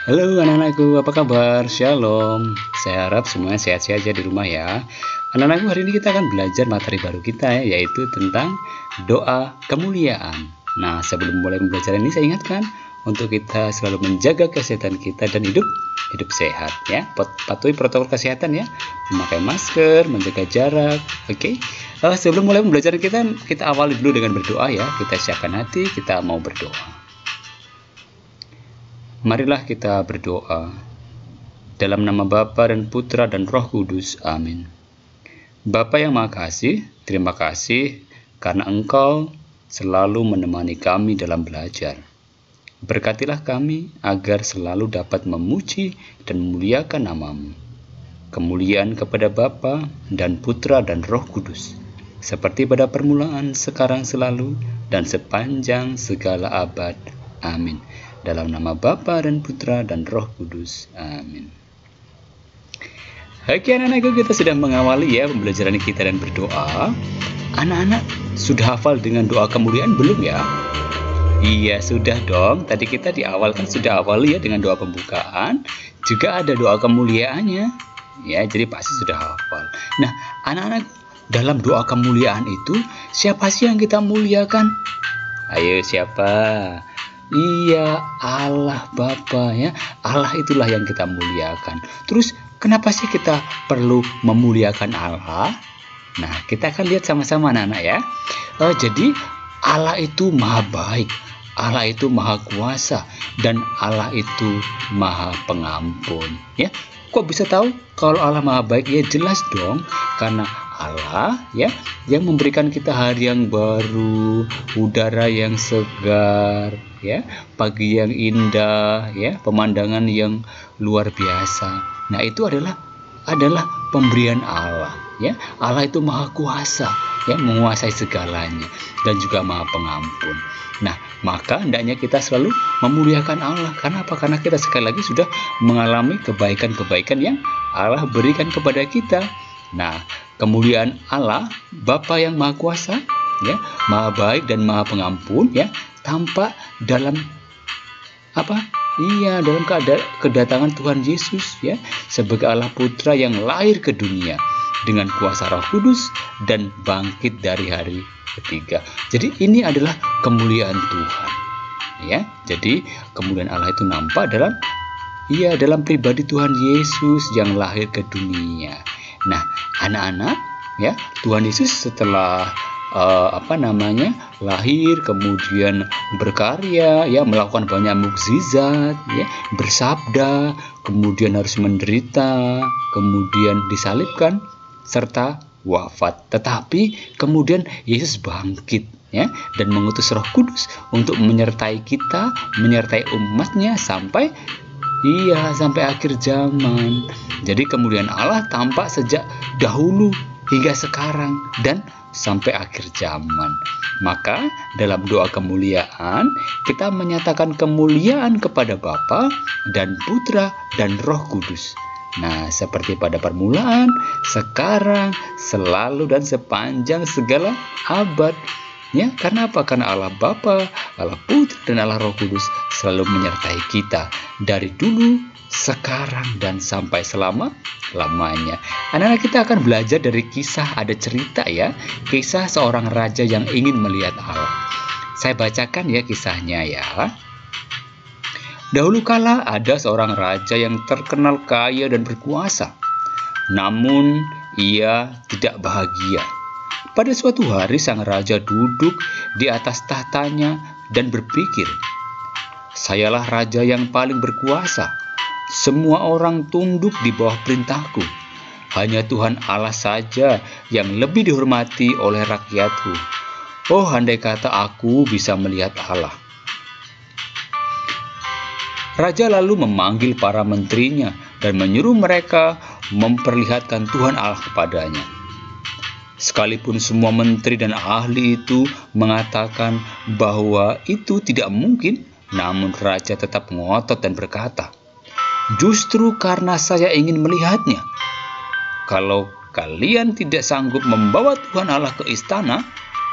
Halo anak-anakku, apa kabar? Shalom. Saya harap semuanya sehat-sehat aja di rumah ya. Anak-anakku, hari ini kita akan belajar materi baru kita ya, yaitu tentang doa kemuliaan. Nah, sebelum mulai pembelajaran ini saya ingatkan untuk kita selalu menjaga kesehatan kita dan hidup sehat ya. Patuhi protokol kesehatan ya, memakai masker, menjaga jarak. Oke. Sebelum mulai pembelajaran kita awali dulu dengan berdoa ya. Kita siapkan hati, kita mau berdoa. Marilah kita berdoa. Dalam nama Bapa dan Putra dan Roh Kudus. Amin. Bapa yang Maha Kasih, terima kasih karena Engkau selalu menemani kami dalam belajar. Berkatilah kami agar selalu dapat memuji dan memuliakan nama-Mu. Kemuliaan kepada Bapa dan Putra dan Roh Kudus, seperti pada permulaan, sekarang, selalu, dan sepanjang segala abad. Amin. Dalam nama Bapa dan Putra dan Roh Kudus. Amin. Oke anak-anakku, kita sudah mengawali ya pembelajaran kita dan berdoa. Anak-anak sudah hafal dengan doa kemuliaan belum ya? Iya sudah dong. Tadi kita di awal kan sudah awali ya dengan doa pembukaan. Juga ada doa kemuliaannya. Ya, jadi pasti sudah hafal. Nah, anak-anak, dalam doa kemuliaan itu siapa sih yang kita muliakan? Ayo siapa? Iya, Allah Bapa ya. Allah itulah yang kita muliakan. Terus kenapa sih kita perlu memuliakan Allah? Nah, kita akan lihat sama-sama anak-anak ya. Jadi Allah itu maha baik, Allah itu maha kuasa, dan Allah itu maha pengampun ya. Kok bisa tahu kalau Allah maha baik? Ya jelas dong, karena Allah ya yang memberikan kita hari yang baru, udara yang segar ya, pagi yang indah ya, pemandangan yang luar biasa. Nah, itu adalah pemberian Allah ya. Allah itu maha kuasa ya, menguasai segalanya, dan juga maha pengampun. Nah, maka hendaknya kita selalu memuliakan Allah. Karena apa? Karena kita sekali lagi sudah mengalami kebaikan-kebaikan yang Allah berikan kepada kita. Nah, kemuliaan Allah, Bapa yang maha kuasa ya, maha baik dan maha pengampun ya, tampak dalam apa? Iya, dalam kedatangan Tuhan Yesus ya, sebagai Allah Putra yang lahir ke dunia dengan kuasa Roh Kudus dan bangkit dari hari ketiga. Jadi ini adalah kemuliaan Tuhan ya. Jadi kemuliaan Allah itu nampak dalam pribadi Tuhan Yesus yang lahir ke dunia. Nah, anak-anak ya, Tuhan Yesus setelah lahir, kemudian berkarya ya, melakukan banyak mukjizat ya, bersabda, kemudian harus menderita, kemudian disalibkan serta wafat. Tetapi kemudian Yesus bangkit ya, dan mengutus Roh Kudus untuk menyertai kita, menyertai umatnya sampai akhir zaman. Jadi kemuliaan Allah tampak sejak dahulu hingga sekarang dan sampai akhir zaman. Maka dalam doa kemuliaan kita menyatakan kemuliaan kepada Bapa dan Putra dan Roh Kudus. Nah, seperti pada permulaan, sekarang, selalu, dan sepanjang segala abad. Ya, karena apa? Karena Allah Bapa, Allah Putra, dan Allah Roh Kudus selalu menyertai kita dari dulu, sekarang, dan sampai selama-lamanya. Anak-anak, kita akan belajar dari kisah, ada cerita ya, kisah seorang raja yang ingin melihat Allah. Saya bacakan ya kisahnya ya. Dahulu kala ada seorang raja yang terkenal kaya dan berkuasa. Namun ia tidak bahagia. Pada suatu hari sang raja duduk di atas tahtanya dan berpikir, "Sayalah raja yang paling berkuasa. Semua orang tunduk di bawah perintahku. Hanya Tuhan Allah saja yang lebih dihormati oleh rakyatku. Oh, andai kata aku bisa melihat Allah." Raja lalu memanggil para menterinya dan menyuruh mereka memperlihatkan Tuhan Allah kepadanya. Sekalipun semua menteri dan ahli itu mengatakan bahwa itu tidak mungkin, namun raja tetap ngotot dan berkata, "Justru karena saya ingin melihatnya. Kalau kalian tidak sanggup membawa Tuhan Allah ke istana,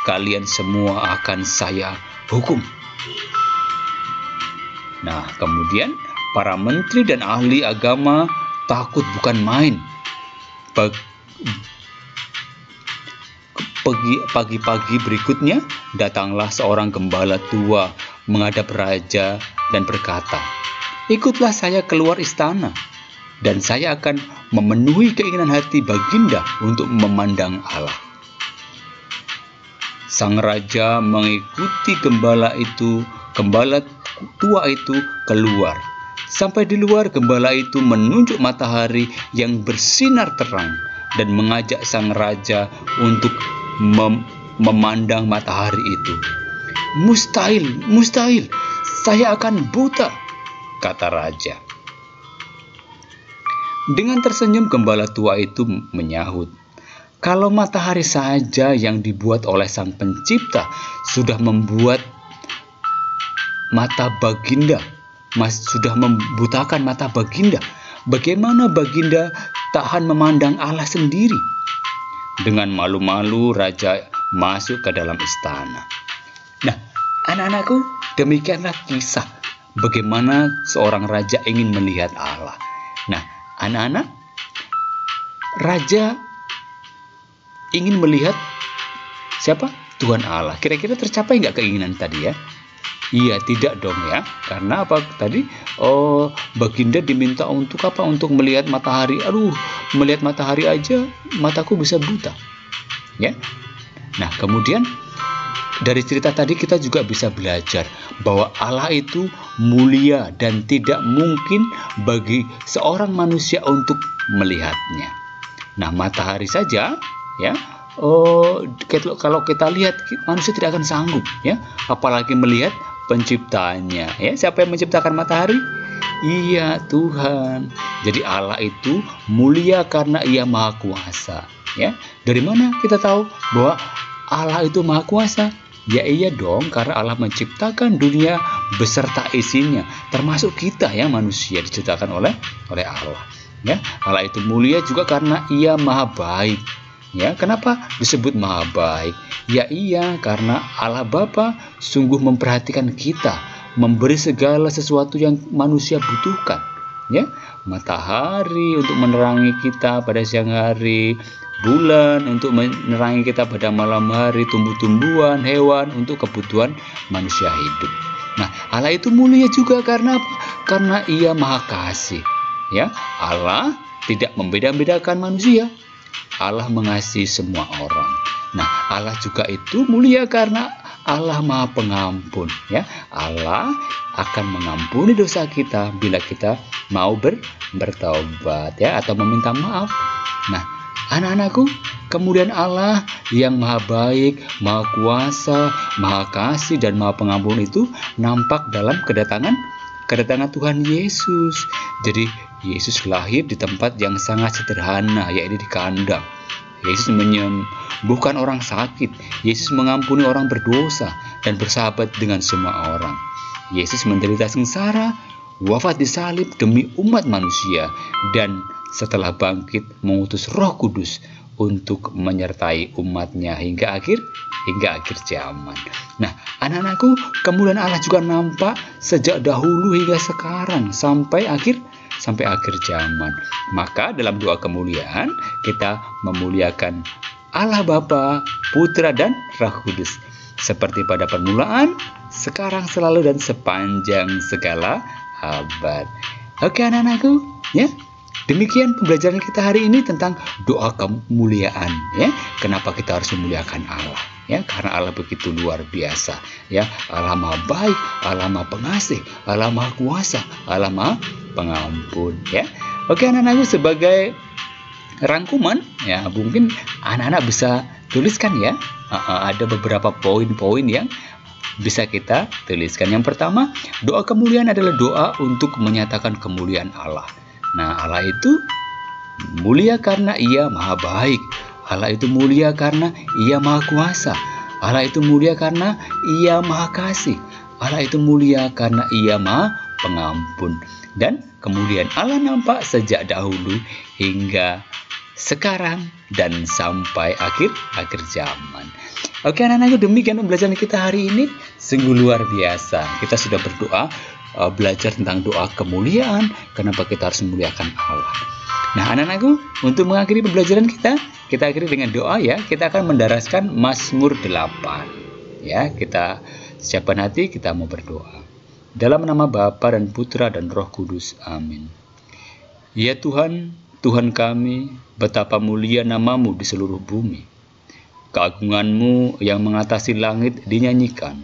kalian semua akan saya hukum." Nah, kemudian Para menteri dan ahli agama takut bukan main. Pagi-pagi berikutnya, datanglah seorang gembala tua menghadap raja dan berkata, "Ikutlah saya keluar istana, dan saya akan memenuhi keinginan hati Baginda untuk memandang Allah." Sang raja mengikuti gembala tua itu keluar. Sampai di luar, gembala itu menunjuk matahari yang bersinar terang dan mengajak sang raja untuk memandang matahari itu. "Mustahil, mustahil, saya akan buta," kata raja. Dengan tersenyum, gembala tua itu menyahut, "Kalau matahari saja yang dibuat oleh Sang Pencipta sudah membuat mata Baginda, sudah membutakan mata Baginda, bagaimana Baginda tahan memandang Allah sendiri?" Dengan malu-malu, raja masuk ke dalam istana. Nah, anak-anakku, demikianlah kisah bagaimana seorang raja ingin melihat Allah. Nah, anak-anak, raja ingin melihat siapa? Tuhan Allah. Kira-kira tercapai nggak keinginan tadi ya? Iya, tidak dong ya. Karena apa tadi? Baginda diminta untuk apa? Untuk melihat matahari. Aduh, melihat matahari aja mataku bisa buta. Ya. Nah, kemudian dari cerita tadi kita juga bisa belajar bahwa Allah itu mulia dan tidak mungkin bagi seorang manusia untuk melihatnya. Nah, matahari saja ya. Kalau kita lihat, manusia tidak akan sanggup ya, apalagi melihat penciptanya ya. Siapa yang menciptakan matahari? Iya, Tuhan. Jadi Allah itu mulia karena Ia Maha Kuasa ya. Dari mana kita tahu bahwa Allah itu Maha Kuasa? Ya iya dong, karena Allah menciptakan dunia beserta isinya, termasuk kita ya, manusia diciptakan oleh Allah ya. Allah itu mulia juga karena Ia Maha Baik. Ya, kenapa disebut Maha Baik? Ya iya, karena Allah Bapa sungguh memperhatikan kita, memberi segala sesuatu yang manusia butuhkan. Ya, matahari untuk menerangi kita pada siang hari, bulan untuk menerangi kita pada malam hari, tumbuh-tumbuhan, hewan untuk kebutuhan manusia hidup. Nah, Allah itu mulia juga karena Ia Maha Kasih. Ya, Allah tidak membeda-bedakan manusia. Allah mengasihi semua orang. Nah, Allah juga itu mulia karena Allah Maha Pengampun ya. Allah akan mengampuni dosa kita bila kita mau bertaubat ya, atau meminta maaf. Nah, anak-anakku, kemudian Allah yang Maha Baik, Maha Kuasa, Maha Kasih dan Maha Pengampun itu nampak dalam kedatangan Tuhan Yesus. Jadi Yesus lahir di tempat yang sangat sederhana, yaitu di kandang. Yesus menyembuhkan orang sakit. Yesus mengampuni orang berdosa dan bersahabat dengan semua orang. Yesus menderita sengsara, wafat di salib demi umat manusia, dan setelah bangkit mengutus Roh Kudus untuk menyertai umatnya hingga akhir zaman. Nah, anak-anakku, kemuliaan Allah juga nampak sejak dahulu hingga sekarang sampai akhir zaman. Maka dalam doa kemuliaan kita memuliakan Allah Bapa, Putra dan Roh Kudus, seperti pada permulaan, sekarang, selalu dan sepanjang segala abad. Oke anak-anakku, ya. Demikian pembelajaran kita hari ini tentang doa kemuliaan ya. Kenapa kita harus memuliakan Allah? Ya, karena Allah begitu luar biasa ya. Allah Maha Baik, Allah Maha Pengasih, Allah Maha Kuasa, Allah Maha Pengampun ya. Oke anak-anakku, sebagai rangkuman ya, mungkin anak-anak bisa tuliskan ya. Ada beberapa poin-poin yang bisa kita tuliskan. Yang pertama, doa kemuliaan adalah doa untuk menyatakan kemuliaan Allah. Nah, Allah itu mulia karena Ia Maha Baik. Allah itu mulia karena Ia Maha Kuasa. Allah itu mulia karena Ia Maha Kasih. Allah itu mulia karena Ia Maha Pengampun. Dan kemudian Allah nampak sejak dahulu hingga sekarang dan sampai akhir zaman. Oke anak-anakku, demikian pembelajaran kita hari ini. Sungguh luar biasa. Kita sudah berdoa belajar tentang doa kemuliaan. Kenapa kita harus memuliakan Allah? Nah, anak-anakku, untuk mengakhiri pembelajaran kita akhiri dengan doa ya. Kita akan mendaraskan Mazmur 8. Ya, kita siapkan hati, kita mau berdoa. Dalam nama Bapa dan Putra dan Roh Kudus. Amin. Ya Tuhan, Tuhan kami, betapa mulia nama-Mu di seluruh bumi. Keagungan-Mu yang mengatasi langit dinyanyikan.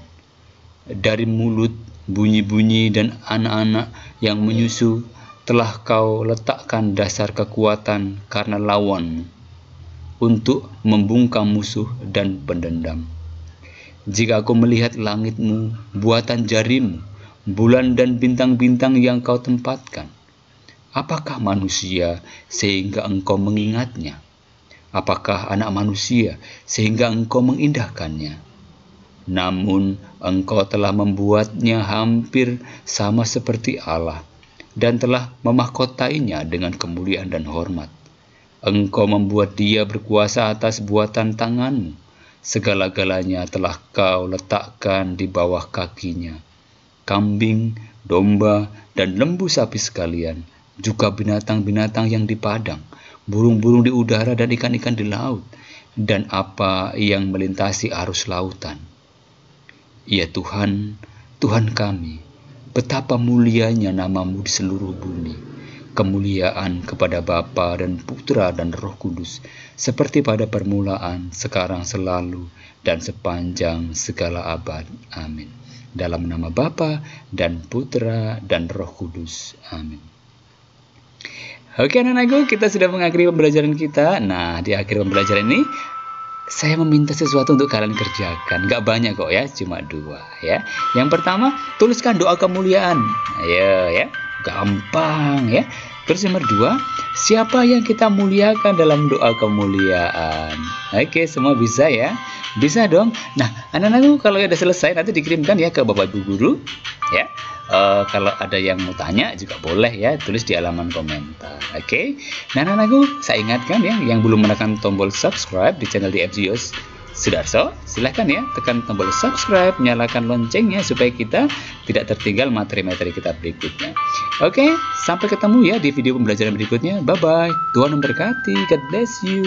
Dari mulut, bunyi-bunyi dan anak-anak yang menyusu, telah Kau letakkan dasar kekuatan karena lawan untuk membungkam musuh dan pendendam. Jika aku melihat langit-Mu, buatan jari-Mu, bulan dan bintang-bintang yang Kau tempatkan, apakah manusia sehingga Engkau mengingatnya? Apakah anak manusia sehingga Engkau mengindahkannya? Namun Engkau telah membuatnya hampir sama seperti Allah dan telah memahkotainya dengan kemuliaan dan hormat. Engkau membuat dia berkuasa atas buatan tangan-Mu. Segala-galanya telah Kau letakkan di bawah kakinya. Kambing, domba, dan lembu sapi sekalian, juga binatang-binatang yang di padang, burung-burung di udara dan ikan-ikan di laut, dan apa yang melintasi arus lautan. Ya Tuhan, Tuhan kami, betapa mulianya nama-Mu di seluruh bumi. Kemuliaan kepada Bapa dan Putra dan Roh Kudus, seperti pada permulaan, sekarang, selalu, dan sepanjang segala abad. Amin. Dalam nama Bapa dan Putra dan Roh Kudus. Amin. Oke anak-anakku, kita sudah mengakhiri pembelajaran kita. Nah, di akhir pembelajaran ini saya meminta sesuatu untuk kalian kerjakan. Gak banyak kok ya, cuma 2 ya. Yang pertama, tuliskan doa kemuliaan. Ayo ya, gampang ya. Terus nomor 2, siapa yang kita muliakan dalam doa kemuliaan? Oke, semua bisa ya? Bisa dong. Nah, anak-anakku kalau udah selesai nanti dikirimkan ya ke Bapak Ibu Guru ya. Kalau ada yang mau tanya juga boleh ya, tulis di halaman komentar. Oke. Nah, anak-anakku, saya ingatkan ya, yang belum menekan tombol subscribe di channel DFG Yos Sudarso, silahkan ya tekan tombol subscribe, nyalakan loncengnya supaya kita tidak tertinggal materi-materi kita berikutnya. Oke, sampai ketemu ya di video pembelajaran berikutnya. Bye bye. Tuhan memberkati. God bless you.